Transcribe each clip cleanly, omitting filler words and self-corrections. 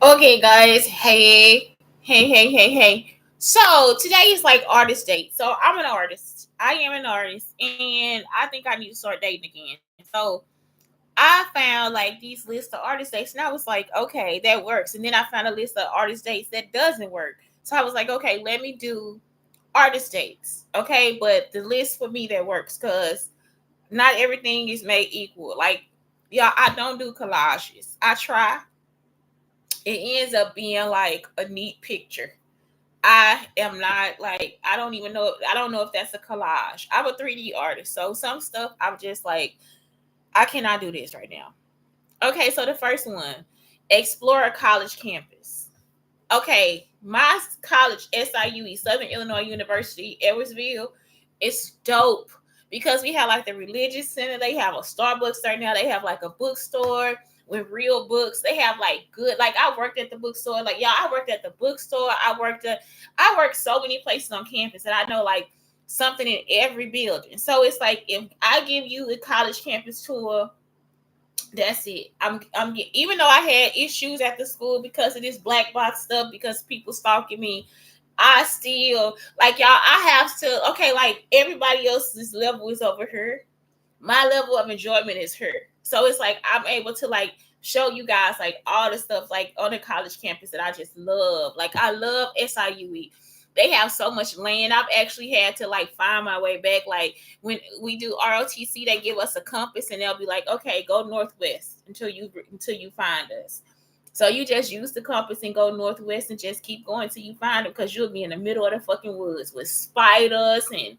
Okay, guys. Hey. So today is like artist date. So I'm an artist. I am an artist, and I think I need to start dating again. So I found like these lists of artist dates, and I was like, okay, that works. And then I found a list of artist dates that doesn't work. So I was like, okay, let me do artist dates. Okay, but the list for me that works because not everything is made equal. Like, y'all, I don't do collages. I try, it ends up being like a neat picture. I am not like, I don't even know, I don't know if that's a collage. I'm a 3D artist, so some stuff I'm just like, I cannot do this right now. Okay, so the first one, explore a college campus. Okay, my college, SIUE, Southern Illinois University, Edwardsville, it's dope because we have like the religious center. They have a Starbucks right now. They have like a bookstore with real books. They have like good, like I worked at the bookstore. Like y'all, I worked at the bookstore. I worked so many places on campus, and I know like something in every building. So it's like if I give you a college campus tour, that's it. I'm even though I had issues at the school because of this black box stuff, because people stalking me, I still like y'all. I have to, okay, like everybody else's level is over here. My level of enjoyment is here. So it's like I'm able to like show you guys like all the stuff like on the college campus that I just love. Like I love SIUE. They have so much land. I've actually had to like find my way back. Like when we do ROTC, they give us a compass and they'll be like, okay, go northwest until you find us. So you just use the compass and go northwest and just keep going till you find them, because you'll be in the middle of the fucking woods with spiders and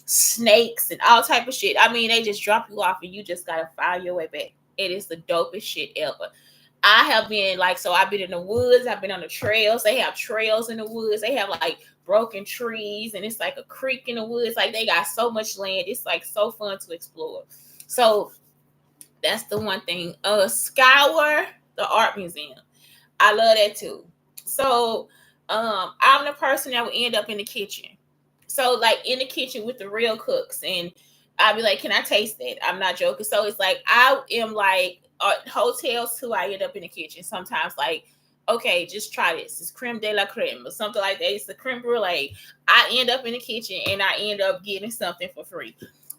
snakes and all type of shit. I mean, they just drop you off and you just gotta find your way back. It is the dopest shit ever. I have been like, so I've been in the woods, I've been on the trails. They have trails in the woods. They have like broken trees, and it's like a creek in the woods. Like they got so much land. It's like so fun to explore. So that's the one thing. Scour the art museum. I love that too. So I'm the person that will end up in the kitchen. So like in the kitchen with the real cooks, and I'll be like, "Can I taste that?" I'm not joking. So it's like I am like hotels too. I end up in the kitchen sometimes. Like, okay, just try this. It's creme de la creme or something like that. It's the creme brulee. I end up in the kitchen and I end up getting something for free.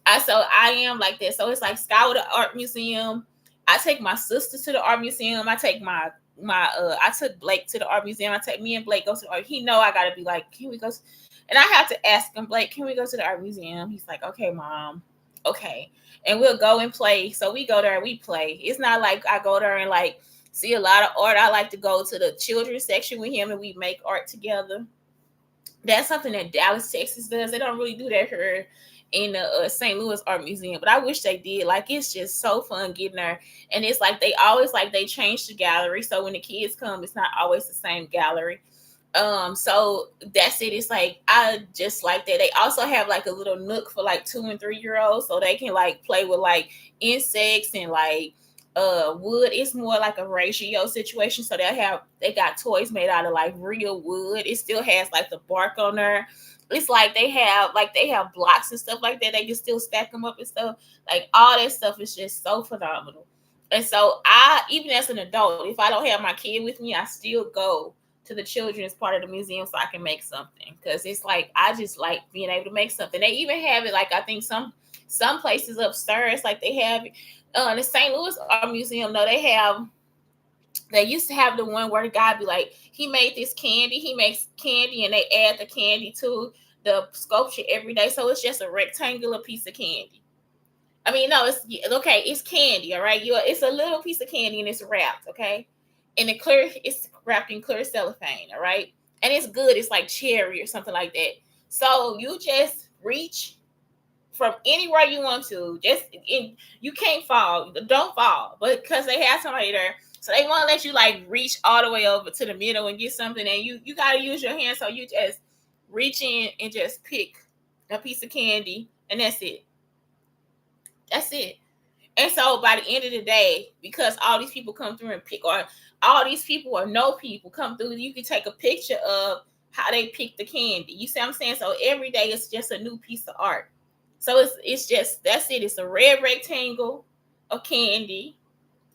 I am like that. So it's like scour the art museum. I take my sister to the art museum. I take I took Blake to the art museum. I take me and Blake go to the art. He know I gotta be like, can we go? And I have to ask him, Blake, can we go to the art museum? He's like, okay, mom, okay, and we'll go and play. So we go there and we play. It's not like I go there and like see a lot of art. I like to go to the children's section with him and we make art together. That's something that Dallas, Texas does. They don't really do that here in the St. Louis Art Museum, but I wish they did. Like it's just so fun getting there, and it's like they always like they change the gallery, so when the kids come, it's not always the same gallery. So that's it. It's like I just like that. They also have like a little nook for like 2 and 3 year olds, so they can like play with like insects and like wood. It's more like a ratio situation. So they got toys made out of like real wood. It still has like the bark on there. It's like they have blocks and stuff like that. They can still stack them up and stuff. Like all that stuff is just so phenomenal. And so I, even as an adult, if I don't have my kid with me, I still go to the children's part of the museum so I can make something, because it's like I just like being able to make something. They even have it like I think some places upstairs, like they have the St. Louis Art Museum. No, they used to have the one where the guy be like, he made this candy, he makes candy, and they add the candy to the sculpture every day. So it's just a rectangular piece of candy. I mean, no, it's okay. It's candy, all right. It's a little piece of candy and it's wrapped, okay. And it's wrapped in clear cellophane, all right. And it's good. It's like cherry or something like that. So you just reach from anywhere you want to. You can't fall. Don't fall, but because they have somebody there, so they want to let you like reach all the way over to the middle and get something, and you gotta use your hand. So you just reach in and just pick a piece of candy, and that's it. That's it. And so by the end of the day, because all these people come through and pick, or all these people or no people come through, you can take a picture of how they pick the candy. You see what I'm saying? So every day it's just a new piece of art. So it's just, that's it. It's a red rectangle of candy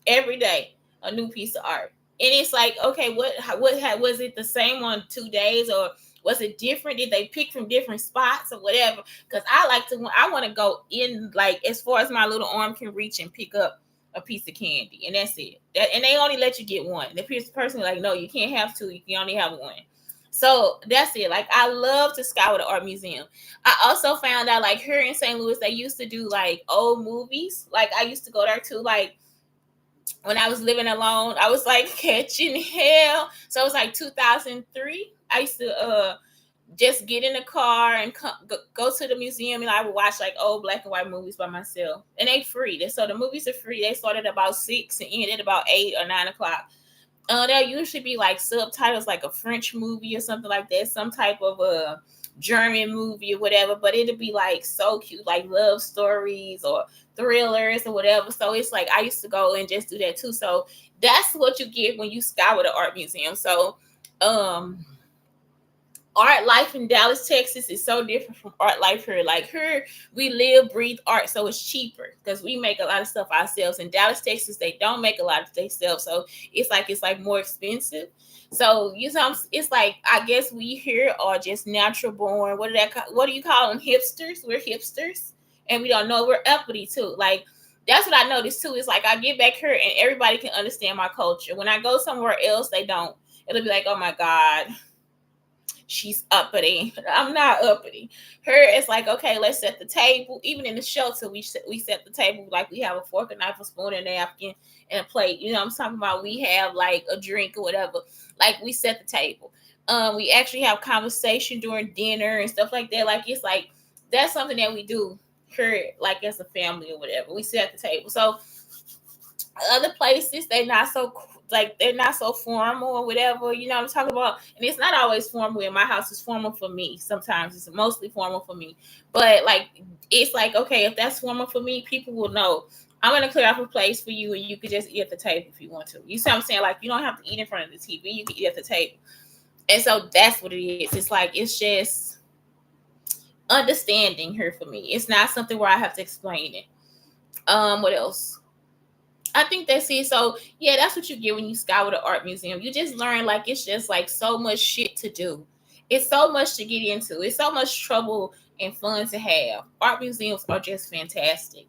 every day, a new piece of art. And it's like, okay, was it the same on 2 days, or was it different? Did they pick from different spots or whatever? Because I want to go in, like, as far as my little arm can reach and pick up a piece of candy, and that's it. And they only let you get one. The person like, no, you can't have two. You can only have one. So that's it. Like, I love to scour the art museum. I also found out, like, here in St. Louis, they used to do like old movies. Like, I used to go there too. Like, when I was living alone, I was like catching hell. So it was like 2003. I used to just get in the car and go to the museum, and I would watch like old black and white movies by myself. And they free. So the movies are free. They started about 6 and ended about 8 or 9 o'clock. There'll usually be like subtitles, like a French movie or something like that, some type of a German movie or whatever, but it'll be like so cute, like love stories or thrillers or whatever. So it's like I used to go and just do that too. So that's what you get when you scour the art museum. So um art life in Dallas, Texas is so different from art life here. Like, here, we live, breathe art, so it's cheaper because we make a lot of stuff ourselves. In Dallas, Texas, they don't make a lot of themselves, so it's like more expensive. So it's like, I guess we here are just natural born. What do you call them? Hipsters. We're hipsters, and we don't know we're uppity too. Like, that's what I noticed too. It's like I get back here and everybody can understand my culture. When I go somewhere else, they don't. It'll be like, oh my God, she's uppity. I'm not uppity. Her, it's like, okay, let's set the table. Even in the shelter, we set the table, like we have a fork, a knife, a spoon, a napkin, and a plate. You know what I'm talking about? We have like a drink or whatever. Like, we set the table. We actually have conversation during dinner and stuff like that. Like, it's like, that's something that we do here, like as a family or whatever. We sit at the table. So other places, they're not so formal or whatever, you know what I'm talking about. And it's not always formal. In my house, it's formal for me. Sometimes it's mostly formal for me, but like, it's like, okay, if that's formal for me, people will know I'm gonna clear off a place for you, and you could just eat at the table if you want to. You see what I'm saying? Like, you don't have to eat in front of the TV, you can eat at the table. And so that's what it is. It's like, it's just understanding her for me. It's not something where I have to explain it. What else? I think that's it. So yeah, that's what you get when you scour the art museum. You just learn, like, it's just like so much shit to do. It's so much to get into. It's so much trouble and fun to have. Art museums are just fantastic.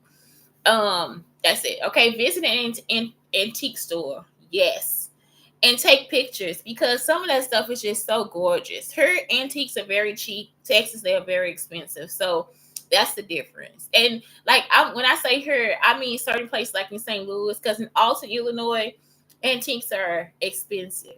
That's it. Okay, visit an antique store. Yes. And take pictures, because some of that stuff is just so gorgeous. Her antiques are very cheap. Texas, they are very expensive. So that's the difference. And like, when I say her, I mean certain places like in St. Louis, because in Alton, Illinois, antiques are expensive.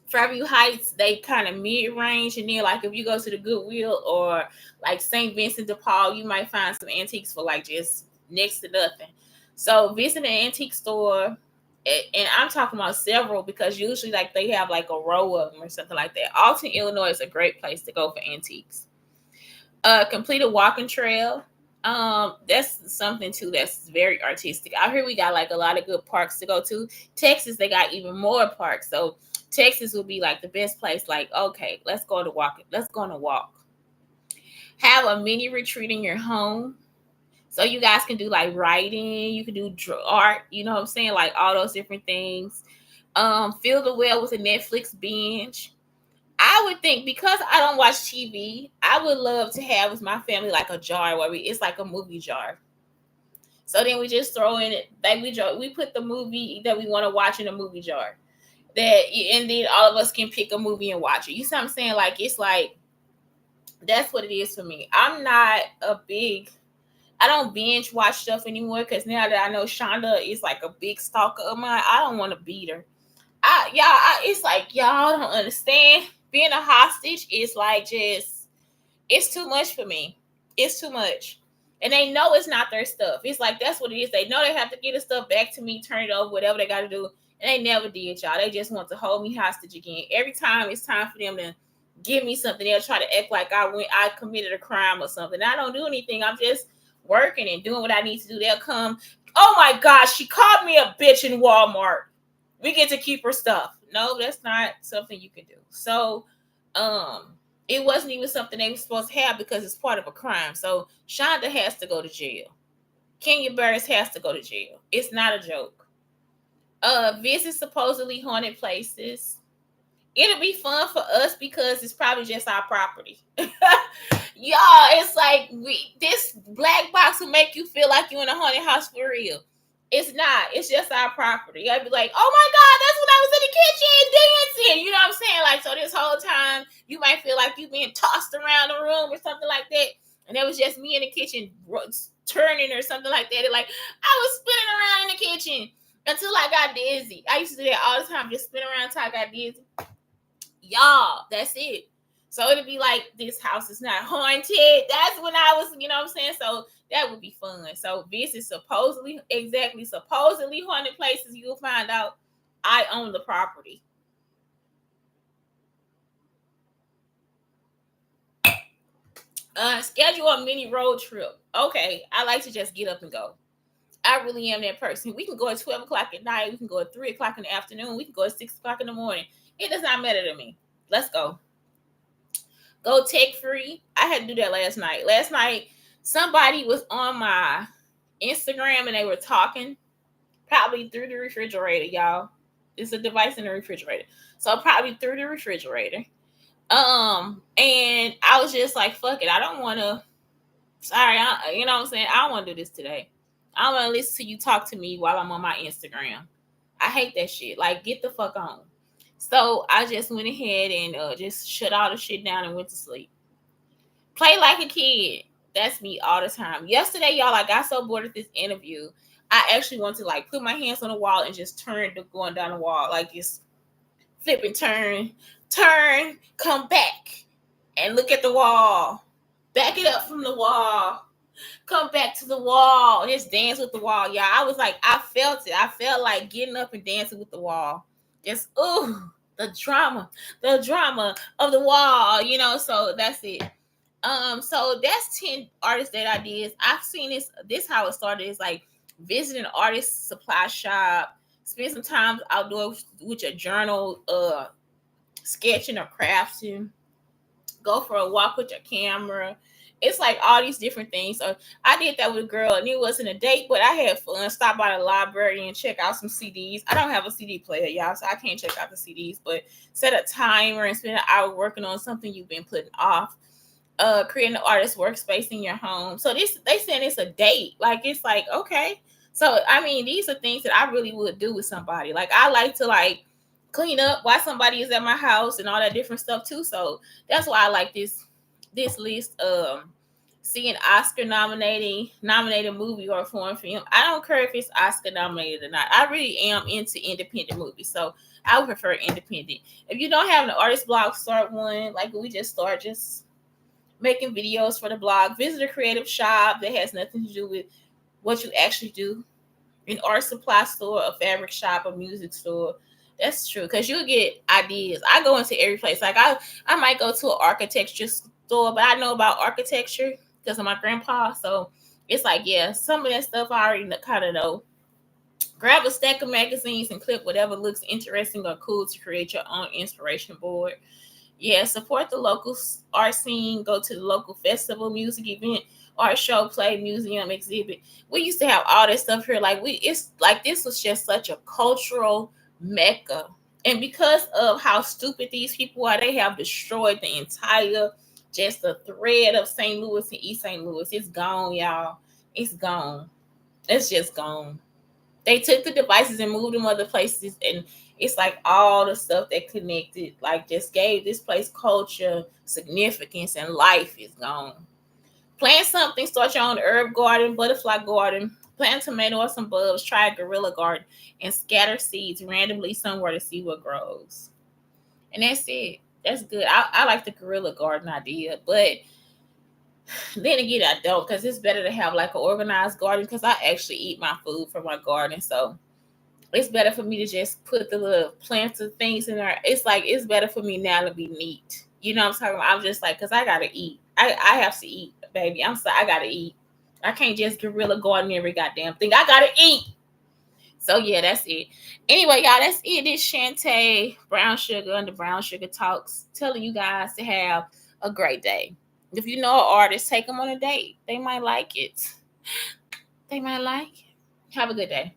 Fairview Heights, they kind of mid range, and then like if you go to the Goodwill or like St. Vincent de Paul, you might find some antiques for like just next to nothing. So visit an antique store, and I'm talking about several, because usually like they have like a row of them or something like that. Alton, Illinois is a great place to go for antiques. Complete a walking trail. That's something too that's very artistic. Out here we got like a lot of good parks to go to. Texas, they got even more parks. So Texas would be like the best place. Like, okay, let's go to walk. Let's go on a walk. Have a mini retreat in your home. So you guys can do like writing, you can do art, you know what I'm saying? Like all those different things. Fill the well with a Netflix binge. I would think, because I don't watch TV, I would love to have with my family like a jar where it's like a movie jar. So then we just throw in it, like we put the movie that we want to watch in a movie jar. And then all of us can pick a movie and watch it. You see what I'm saying? Like, it's like, that's what it is for me. I don't binge watch stuff anymore, because now that I know Shonda is like a big stalker of mine, I don't want to beat her. It's like, y'all don't understand. Being a hostage is like, just, it's too much for me. It's too much. And they know it's not their stuff. It's like, that's what it is. They know they have to get the stuff back to me, turn it over, whatever they got to do. And they never did, y'all. They just want to hold me hostage again. Every time it's time for them to give me something, they'll try to act like I committed a crime or something. I don't do anything. I'm just working and doing what I need to do. They'll come, oh my gosh, she called me a bitch in Walmart. We get to keep her stuff. No, that's not something you can do. So, it wasn't even something they were supposed to have, because it's part of a crime. So Shonda has to go to jail. Kenya Barris has to go to jail. It's not a joke. Visit supposedly haunted places. It'll be fun for us because it's probably just our property. Y'all, it's like this black box will make you feel like you're in a haunted house for real. It's not. It's just our property. I'd be like, oh my God, that's when I was in the kitchen dancing. You know what I'm saying? Like, so this whole time, you might feel like you being tossed around the room or something like that. And it was just me in the kitchen turning or something like that. And like, I was spinning around in the kitchen until I got dizzy. I used to do that all the time, just spin around until I got dizzy. Y'all, that's it. So it'd be like, this house is not haunted. That's when I was, you know what I'm saying? So that would be fun. So visit supposedly haunted places. You'll find out I own the property. Schedule a mini road trip. Okay, I like to just get up and go. I really am that person. We can go at 12 o'clock at night. We can go at 3 o'clock in the afternoon. We can go at 6 o'clock in the morning. It does not matter to me. Let's go. Go tech free. I had to do that last night. Last night, somebody was on my Instagram and they were talking, probably through the refrigerator, y'all. It's a device in the refrigerator. So probably through the refrigerator. And I was just like, fuck it. I don't want to, you know what I'm saying? I don't want to do this today. I don't want to listen to you talk to me while I'm on my Instagram. I hate that shit. Like, get the fuck on. So I just went ahead and just shut all the shit down and went to sleep. Play like a kid. That's me all the time. Yesterday, y'all, I got so bored of this interview. I actually wanted to like put my hands on the wall and just turn to going down the wall. Like, just flip and turn, come back and look at the wall. Back it up from the wall. Come back to the wall. Just dance with the wall. Yeah, I was like, I felt it. I felt like getting up and dancing with the wall. Just, ooh, the drama of the wall, you know, so that's it. So that's 10 artists that I did. I've seen this how it started is like visiting an artist supply shop, spend some time outdoors with your journal, sketching or crafting, go for a walk with your camera. It's like all these different things. So I did that with a girl, and it wasn't a date, but I had fun. Stop by the library and check out some CDs. I don't have a CD player, y'all, so I can't check out the CDs. But set a timer and spend an hour working on something you've been putting off. Creating an artist workspace in your home. So this, they saying it's a date. Like, it's like, okay. So I mean, these are things that I really would do with somebody. Like, I like to like clean up while somebody is at my house and all that different stuff too. So that's why I like this list. Seeing Oscar nominated movie or foreign film. I don't care if it's Oscar nominated or not. I really am into independent movies, so I would prefer independent. If you don't have an artist blog, start one. Like, we just start just making videos for the blog. Visit a creative shop that has nothing to do with what you actually do. An art supply store, a fabric shop, a music store. That's true, because you'll get ideas. I go into every place. Like, I might go to an architecture store, but I know about architecture because of my grandpa. So it's like, yeah, some of that stuff I already kind of know. Grab a stack of magazines and clip whatever looks interesting or cool to create your own inspiration board. Yeah, support the local art scene. Go to the local festival, music event, art show, play, museum, exhibit. We used to have all that stuff here. Like, it's like this was just such a cultural mecca. And because of how stupid these people are, they have destroyed the entire, just the thread of St. Louis and East St. Louis. It's gone, y'all. It's gone. It's just gone. They took the devices and moved them other places, and it's like all the stuff that connected, like, just gave this place culture, significance, and life is gone. Plant something. Start your own herb garden, butterfly garden. Plant tomato or some bulbs. Try a guerrilla garden and scatter seeds randomly somewhere to see what grows. And that's it. That's good. I like the guerrilla garden idea, but then again, I don't, because it's better to have like an organized garden, because I actually eat my food from my garden. So it's better for me to just put the little plants and things in there. It's like, it's better for me now to be neat. You know what I'm talking about? I'm just like, because I gotta eat. I have to eat, baby. I'm sorry, I gotta eat. I can't just guerrilla garden every goddamn thing. I gotta eat. So yeah, that's it. Anyway, y'all, that's it. This Shante Brown Sugar and the Brown Sugar Talks, telling you guys to have a great day. If you know an artist, take them on a date. They might like it. They might like it. Have a good day.